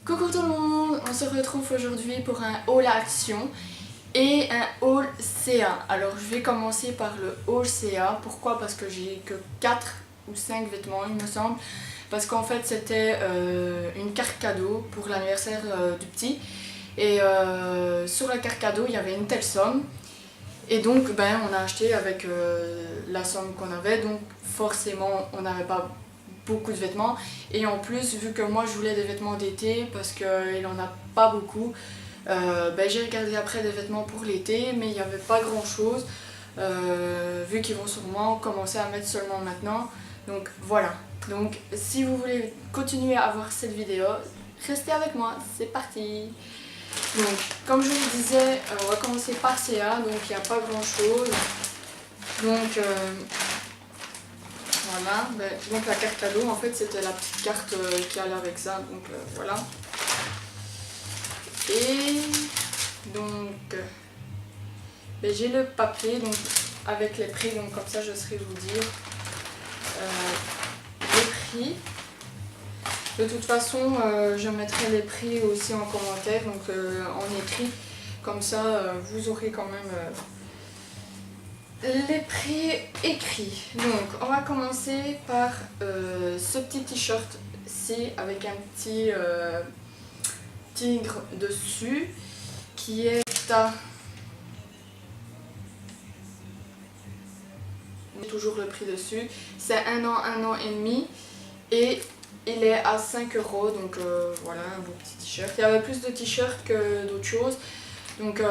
Coucou tout le monde, on se retrouve aujourd'hui pour un haul action et un haul CA. Alors je vais commencer par le haul CA. Pourquoi? Parce que j'ai que 4 ou 5 vêtements il me semble. Parce qu'en fait c'était une carte cadeau pour l'anniversaire du petit. Et sur la carte cadeau il y avait une telle somme. Et donc on a acheté avec la somme qu'on avait. Donc forcément on n'avait pas beaucoup de vêtements, et en plus vu que moi je voulais des vêtements d'été parce qu'il en a pas beaucoup, j'ai regardé après des vêtements pour l'été, mais il n'y avait pas grand chose vu qu'ils vont sûrement commencer à mettre seulement maintenant. Donc voilà, donc si vous voulez continuer à voir cette vidéo, restez avec moi, c'est parti. Donc comme je vous disais, on va commencer par CA, donc il n'y a pas grand chose. Donc voilà, donc la carte cadeau en fait c'était la petite carte qui allait avec ça, donc voilà. Et donc j'ai le papier donc avec les prix, donc comme ça je saurai vous dire les prix. De toute façon je mettrai les prix aussi en commentaire, donc en écrit, comme ça vous aurez quand même les prix écrits. Donc on va commencer par ce petit t-shirt-ci avec un petit tigre dessus qui est à toujours le prix dessus. C'est un an et demi et il est à 5 €. Donc voilà, un beau petit t-shirt. Il y avait plus de t-shirts que d'autres choses. Donc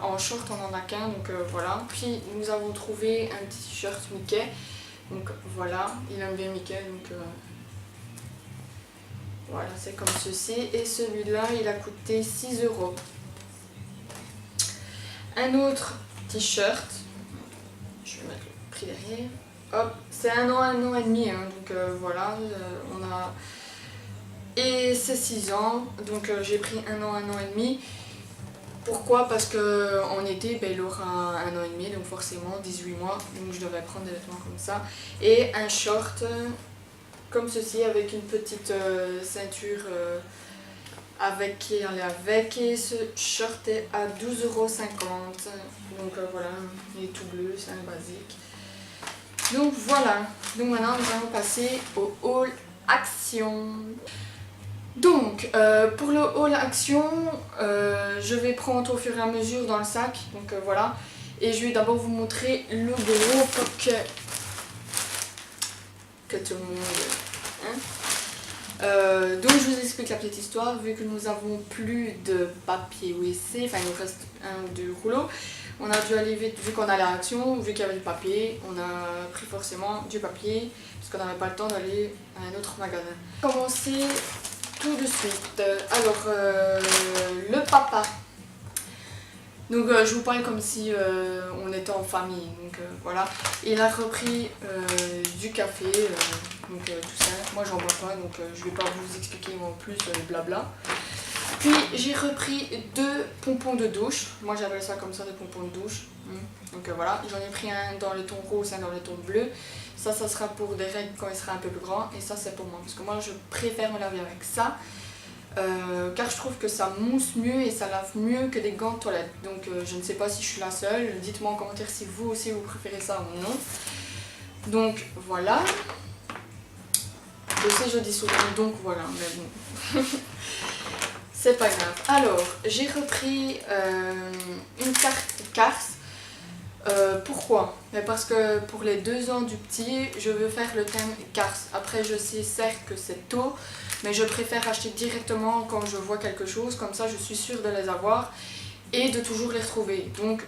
en short on en a qu'un, donc voilà. Puis nous avons trouvé un petit t-shirt Mickey, donc voilà, il aime bien Mickey, donc voilà, c'est comme ceci. Et celui-là il a coûté 6 €. Un autre t-shirt, je vais mettre le prix derrière, hop, c'est un an et demi, hein, donc voilà, on a... Et c'est 6 ans, donc j'ai pris un an et demi. Pourquoi? Parce qu'en été, il aura un an et demi, donc forcément 18 mois, donc je devais prendre des vêtements comme ça. Et un short comme ceci avec une petite ceinture avec qui aller avec. Et ce short est à 12,50 €. Donc voilà, il est tout bleu, c'est un basique. Donc voilà, donc maintenant nous allons passer au haul action. Donc pour le haul action, je vais prendre au fur et à mesure dans le sac, donc voilà. Et je vais d'abord vous montrer le gros paquet que tout le monde... Hein. Donc je vous explique la petite histoire. Vu que nous avons plus de papier WC, enfin il nous reste un ou deux rouleaux, on a dû aller vite, vu qu'on allait à l'action, vu qu'il y avait du papier, on a pris forcément du papier, parce qu'on n'avait pas le temps d'aller à un autre magasin. Commencer tout de suite. Alors le papa, donc je vous parle comme si on était en famille, donc voilà. Il a repris du café, donc tout ça. Moi j'en bois pas, donc je vais pas vous expliquer en plus blabla. Puis j'ai repris 2 pompons de douche, moi j'appelle ça comme ça, des pompons de douche. Donc voilà, j'en ai pris un dans le ton rose, un dans le ton bleu. Ça sera pour des règles quand il sera un peu plus grand, et ça c'est pour moi, parce que moi je préfère me laver avec ça. Car je trouve que ça mousse mieux et ça lave mieux que des gants de toilette. Donc je ne sais pas si je suis la seule, dites-moi en commentaire si vous aussi vous préférez ça ou non. Donc voilà. Je sais, je dis souvent donc voilà, mais bon. C'est pas grave. Alors, j'ai repris une carte Cars. Pourquoi? Parce que pour les 2 ans du petit, je veux faire le thème Cars. Après, je sais certes que c'est tôt, mais je préfère acheter directement quand je vois quelque chose. Comme ça, je suis sûre de les avoir et de toujours les retrouver. Donc,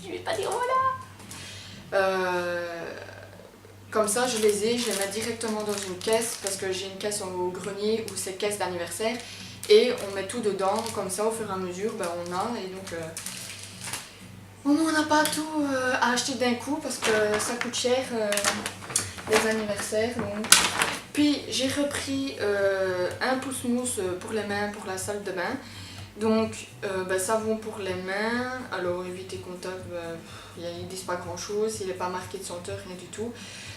je vais pas dire voilà. Comme ça, je les mets directement dans une caisse, parce que j'ai une caisse au grenier où c'est caisse d'anniversaire, et on met tout dedans, comme ça au fur et à mesure on a, et donc on n'a pas tout à acheter d'un coup parce que ça coûte cher les anniversaires. Donc. Puis j'ai repris un pouce-mousse pour les mains pour la salle de bain. Donc savon pour les mains, alors évitez contact, ils disent pas grand chose, il n'est pas marqué de senteur, rien du tout.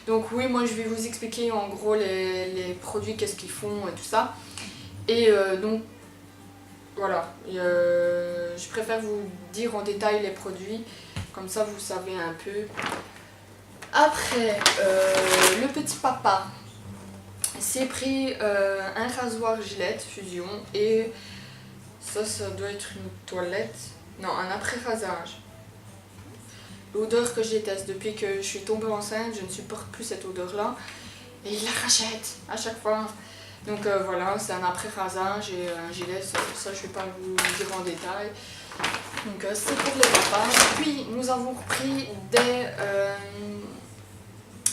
Donc oui, moi je vais vous expliquer en gros les produits, qu'est-ce qu'ils font et tout ça. Et donc voilà, je préfère vous dire en détail les produits, comme ça vous savez un peu. Après, le petit papa s'est pris un rasoir Gillette Fusion et ça doit être une toilette, non, un après-rasage. L'odeur que je déteste depuis que je suis tombée enceinte, je ne supporte plus cette odeur-là et il la rachète à chaque fois. Donc voilà, c'est un après-rasage et un gilet, ça je ne vais pas vous dire en détail. Donc c'est pour les papas. Puis nous avons repris des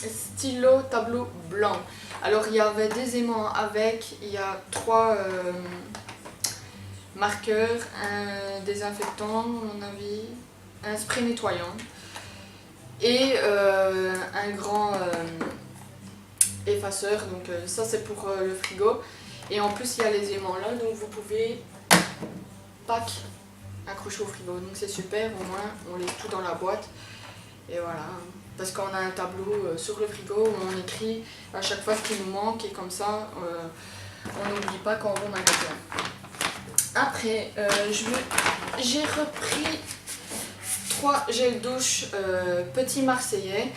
stylos tableau blanc. Alors il y avait des aimants avec, il y a 3 marqueurs, un désinfectant à mon avis, un spray nettoyant et un grand effaceur. Donc ça c'est pour le frigo. Et en plus il y a les aimants là, donc vous pouvez pack accrocher au frigo. Donc c'est super, au moins on laisse tout dans la boîte. Et voilà, parce qu'on a un tableau sur le frigo où on écrit à chaque fois ce qui nous manque et comme ça on n'oublie pas quand on va au magasin. Après, j'ai repris 3 gels douche petits marseillais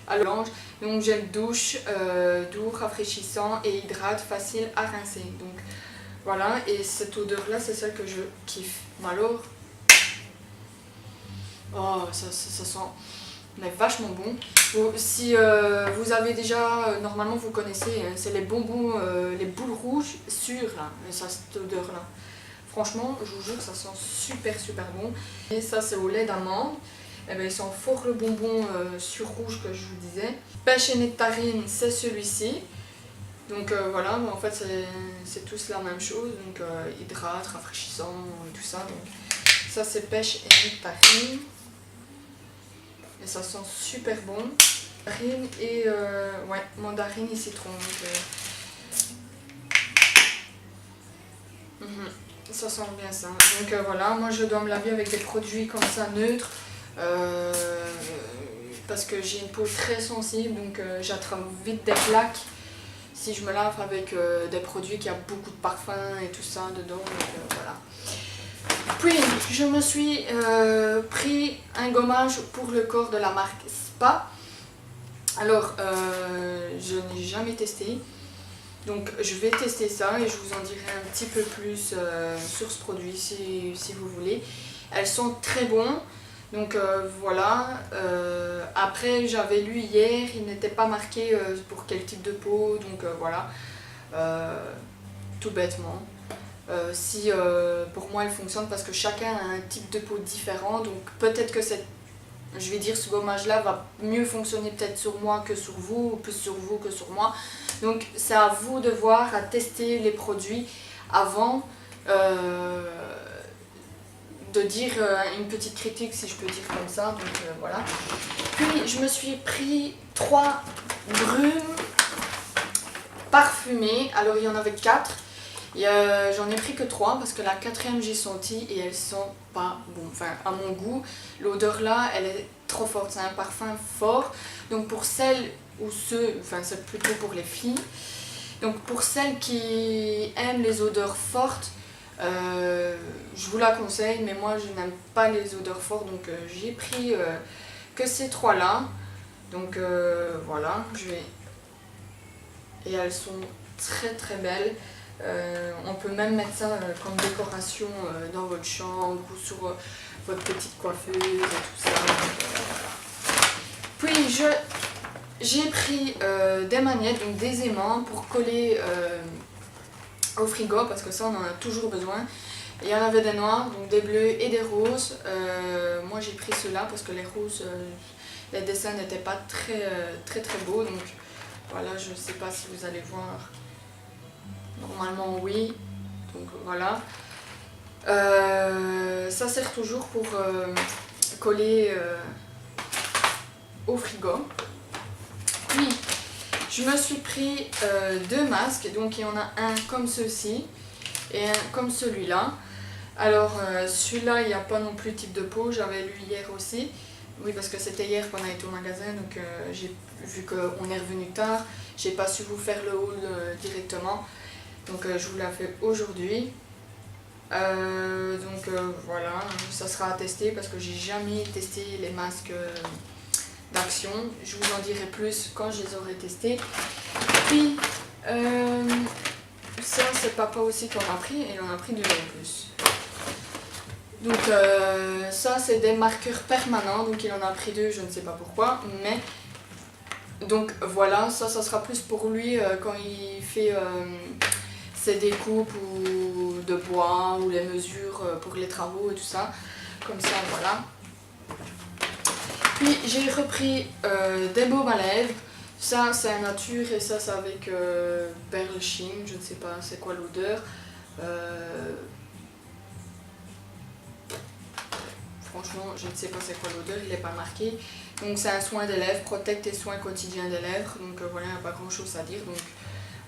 à l'orange. Donc gel douche doux, rafraîchissant et hydrate, facile à rincer. Donc voilà, et cette odeur là c'est celle que je kiffe. Alors, oh ça sent mais vachement bon. Si vous avez déjà, normalement vous connaissez, hein, c'est les bonbons, les boules rouges sûres là, et ça cette odeur là. Franchement, je vous jure que ça sent super bon. Et ça c'est au lait d'amande. Et bien, il sent fort le bonbon sur rouge que je vous disais. Pêche et nectarine, c'est celui-ci. Donc voilà, mais en fait c'est tous la même chose. Donc hydrate, rafraîchissant et tout ça. Donc ça c'est pêche et nectarine. Et ça sent super bon. Mandarine et ouais, mandarine et citron. Donc, ça sent bien ça. Donc voilà, moi je dois me laver avec des produits comme ça neutres. Parce que j'ai une peau très sensible, donc j'attrape vite des plaques si je me lave avec des produits qui a beaucoup de parfum et tout ça dedans. Donc voilà. Puis je me suis pris un gommage pour le corps de la marque Spa. Alors je n'ai jamais testé, donc je vais tester ça et je vous en dirai un petit peu plus sur ce produit si vous voulez. Elles sont très bonnes, donc voilà. Après j'avais lu hier, il n'était pas marqué pour quel type de peau, donc voilà, tout bêtement. Si pour moi elle fonctionne parce que chacun a un type de peau différent, donc peut-être que je vais dire ce gommage là va mieux fonctionner peut-être sur moi que sur vous, ou plus sur vous que sur moi. Donc c'est à vous de voir, à tester les produits avant de dire une petite critique si je peux dire comme ça. Donc voilà. Puis je me suis pris 3 brumes parfumées, alors il y en avait 4. J'en ai pris que 3 parce que la 4e j'ai senti et elles sont pas bon, enfin à mon goût. L'odeur là elle est trop forte, c'est un parfum fort. Donc pour celles ou ceux, enfin c'est plutôt pour les filles. Donc pour celles qui aiment les odeurs fortes, je vous la conseille, mais moi je n'aime pas les odeurs fortes, donc j'ai pris que ces 3 là. Donc voilà, et elles sont très belles. On peut même mettre ça comme décoration dans votre chambre ou sur votre petite coiffeuse et tout ça. Puis j'ai pris des magnettes, donc des aimants pour coller au frigo parce que ça on en a toujours besoin. Il y en avait des noirs, donc des bleus et des roses. Moi j'ai pris ceux-là parce que les roses, les dessins n'étaient pas très beaux, donc voilà, je ne sais pas si vous allez voir. Normalement oui, donc voilà. Ça sert toujours pour coller au frigo. Puis je me suis pris 2 masques, donc il y en a un comme ceci et un comme celui-là. Alors celui-là il n'y a pas non plus type de peau, j'avais lu hier aussi. Oui, parce que c'était hier qu'on a été au magasin, donc j'ai vu qu'on est revenu tard, j'ai pas su vous faire le haul directement. Donc je vous la fais aujourd'hui. Voilà, ça sera à tester parce que j'ai jamais testé les masques d'Action. Je vous en dirai plus quand je les aurai testés. Puis ça c'est papa aussi qui en a pris, et il en a pris 2 en plus. Donc ça c'est des marqueurs permanents, donc il en a pris 2, je ne sais pas pourquoi, mais donc voilà, ça sera plus pour lui quand il fait ses découpes ou de bois ou les mesures pour les travaux et tout ça, comme ça voilà. Puis j'ai repris des baumes à lèvres, ça c'est à nature et ça c'est avec Perle Chine, je ne sais pas c'est quoi l'odeur. Franchement, je ne sais pas c'est quoi l'odeur, il n'est pas marqué. Donc c'est un soin des lèvres, Protect et soins quotidiens des lèvres. Donc voilà, il n'y a pas grand chose à dire. Donc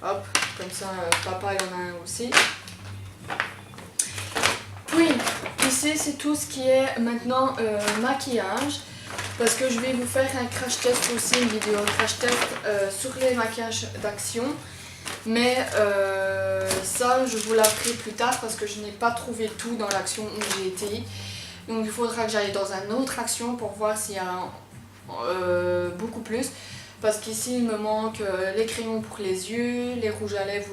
hop, comme ça, papa il en a un aussi. Puis ici c'est tout ce qui est maintenant maquillage. Parce que je vais vous faire un crash test aussi, une vidéo crash test sur les maquillages d'Action. Mais ça je vous la ferai plus tard parce que je n'ai pas trouvé tout dans l'Action où j'ai été. Donc il faudra que j'aille dans une autre Action pour voir s'il y a beaucoup plus. Parce qu'ici il me manque les crayons pour les yeux, les rouges à lèvres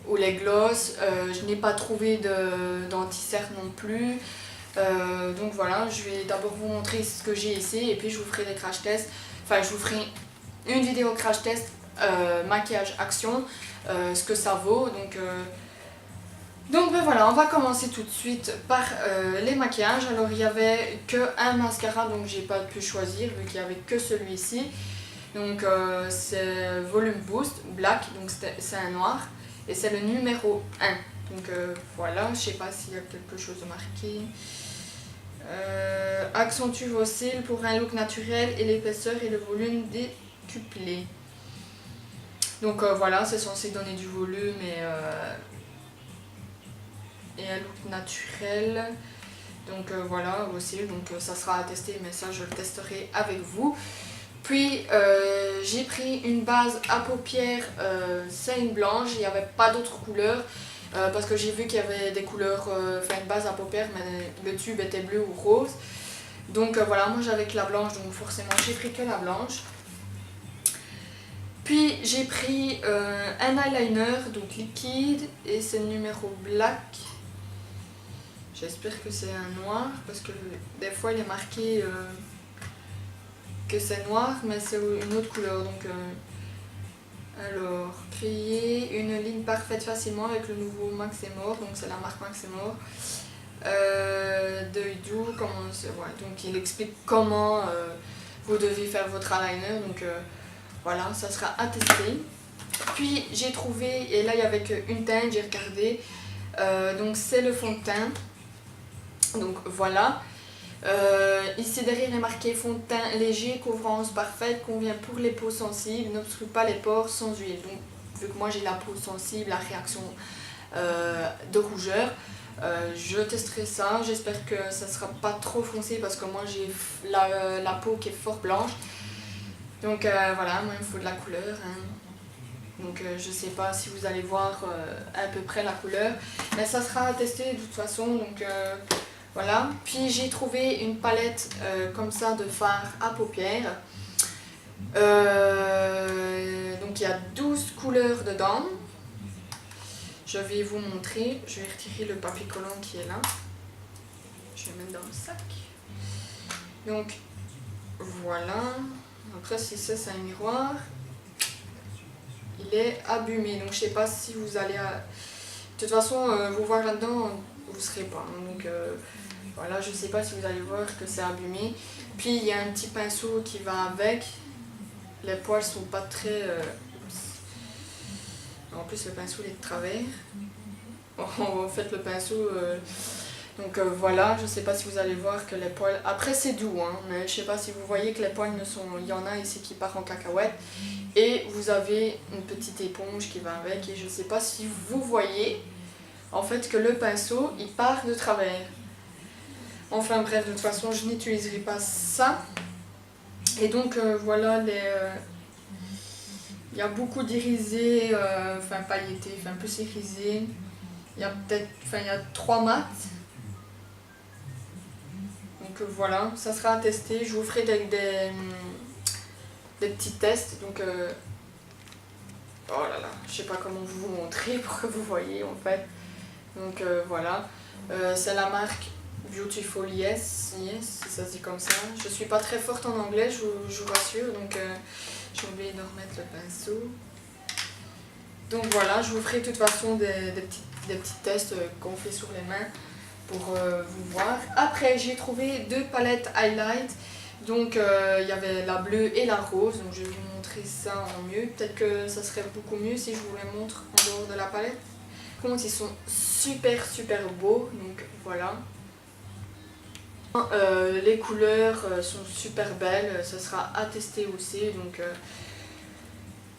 ou les gloss. Je n'ai pas trouvé d'anti-cerne non plus. Donc voilà, je vais d'abord vous montrer ce que j'ai ici et puis je vous ferai des crash tests. Enfin je vous ferai une vidéo crash test maquillage Action, ce que ça vaut. Donc ben voilà, on va commencer tout de suite par les maquillages. Alors il n'y avait qu'un mascara, donc j'ai pas pu choisir vu qu'il n'y avait que celui-ci. Donc c'est Volume Boost Black, donc c'est un noir et c'est le numéro 1. Donc voilà, je sais pas s'il y a quelque chose de marqué. Accentue vos cils pour un look naturel et l'épaisseur et le volume décuplé. Donc voilà, c'est censé donner du volume et un look naturel. Donc voilà aussi, donc ça sera à tester, mais ça je le testerai avec vous. Puis j'ai pris une base à paupières, c'est une blanche, il n'y avait pas d'autres couleurs parce que j'ai vu qu'il y avait des couleurs, enfin une base à paupières, mais le tube était bleu ou rose. Donc voilà, moi j'avais que la blanche, donc forcément j'ai pris que la blanche. Puis j'ai pris un eyeliner, donc liquide, et c'est le numéro black. J'espère que c'est un noir parce que des fois il est marqué que c'est noir mais c'est une autre couleur. Donc alors, créer une ligne parfaite facilement avec le nouveau Maximor, donc c'est la marque Maximor. D'œil doux, comment ouais, donc il explique comment vous devez faire votre eyeliner. Donc voilà, ça sera à tester. Puis j'ai trouvé, et là il y avait qu'une teinte, j'ai regardé, donc c'est le fond de teint. Donc voilà, ici derrière il est marqué fond de teint léger, couvrance parfaite, convient pour les peaux sensibles, n'obstrue pas les pores sans huile. Donc vu que moi j'ai la peau sensible, la réaction de rougeur, je testerai ça. J'espère que ça sera pas trop foncé parce que moi j'ai la peau qui est fort blanche. Donc voilà, moi il me faut de la couleur. Hein. Donc je sais pas si vous allez voir à peu près la couleur, mais ça sera à tester de toute façon. Donc voilà, puis j'ai trouvé une palette comme ça de fard à paupières. Donc il y a 12 couleurs dedans. Je vais vous montrer, je vais retirer le papier collant qui est là. Je vais mettre dans le sac. Donc voilà, après si c'est un miroir, il est abîmé. Donc je sais pas si vous allez... De toute façon, vous voir là-dedans, vous ne serez pas. Donc voilà, je sais pas si vous allez voir que c'est abîmé. Puis il y a un petit pinceau qui va avec. Les poils sont pas très... En plus le pinceau il est de travers. En fait le pinceau... Donc voilà, je sais pas si vous allez voir que les poils... Après c'est doux, hein, mais je sais pas si vous voyez que les poils ne sont... Il y en a ici qui part en cacahuète. Et vous avez une petite éponge qui va avec. Et je sais pas si vous voyez en fait que le pinceau il part de travers. Enfin bref, de toute façon je n'utiliserai pas ça. Et donc voilà Il y a beaucoup d'irisés, enfin pailletés, enfin plus irisés. Il y a peut-être, enfin il y a 3 mats. Donc voilà, ça sera à tester. Je vous ferai des petits tests. Donc oh là là, je sais pas comment vous montrer pour que vous voyez en fait. Donc voilà, c'est la marque Beautiful Yes, ça se dit comme ça. Je suis pas très forte en anglais, je vous rassure, donc j'ai oublié de remettre le pinceau. Donc voilà, je vous ferai de toute façon des petits tests qu'on fait sur les mains pour vous voir. Après, j'ai trouvé 2 palettes highlight. Donc il y avait la bleue et la rose, donc je vais vous montrer ça en mieux. Peut-être que ça serait beaucoup mieux si je vous les montre en dehors de la palette. Contre, ils sont super beaux, donc voilà. Les couleurs sont super belles, ça sera à tester aussi.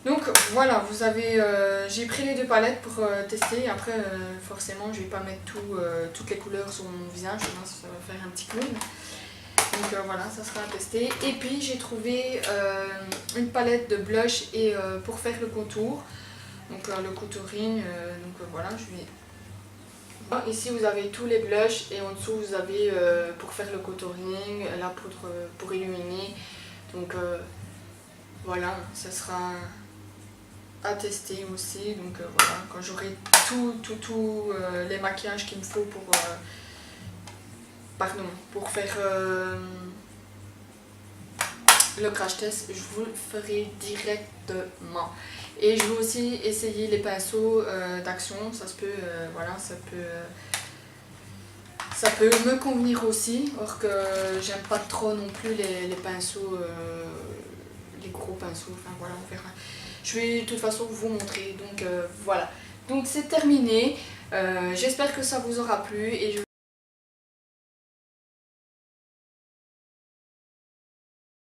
Donc voilà, vous avez, j'ai pris les 2 palettes pour tester. Après, forcément, je vais pas mettre toutes les couleurs sur mon visage, sinon ça va faire un petit clown. Donc voilà, ça sera à tester. Et puis j'ai trouvé une palette de blush et pour faire le contour. Donc le contouring, voilà, je vais... Ici vous avez tous les blushs et en dessous vous avez pour faire le contouring, la poudre pour illuminer. Donc voilà, ça sera à tester aussi. Donc voilà, quand j'aurai tous les maquillages qu'il me faut pour faire le crash test, je vous le ferai directement. Et je vais aussi essayer les pinceaux d'action, ça se peut, voilà, ça peut me convenir aussi, or que j'aime pas trop non plus les pinceaux, les gros pinceaux, enfin voilà, on verra. Je vais de toute façon vous montrer, donc voilà. Donc c'est terminé, j'espère que ça vous aura plu et je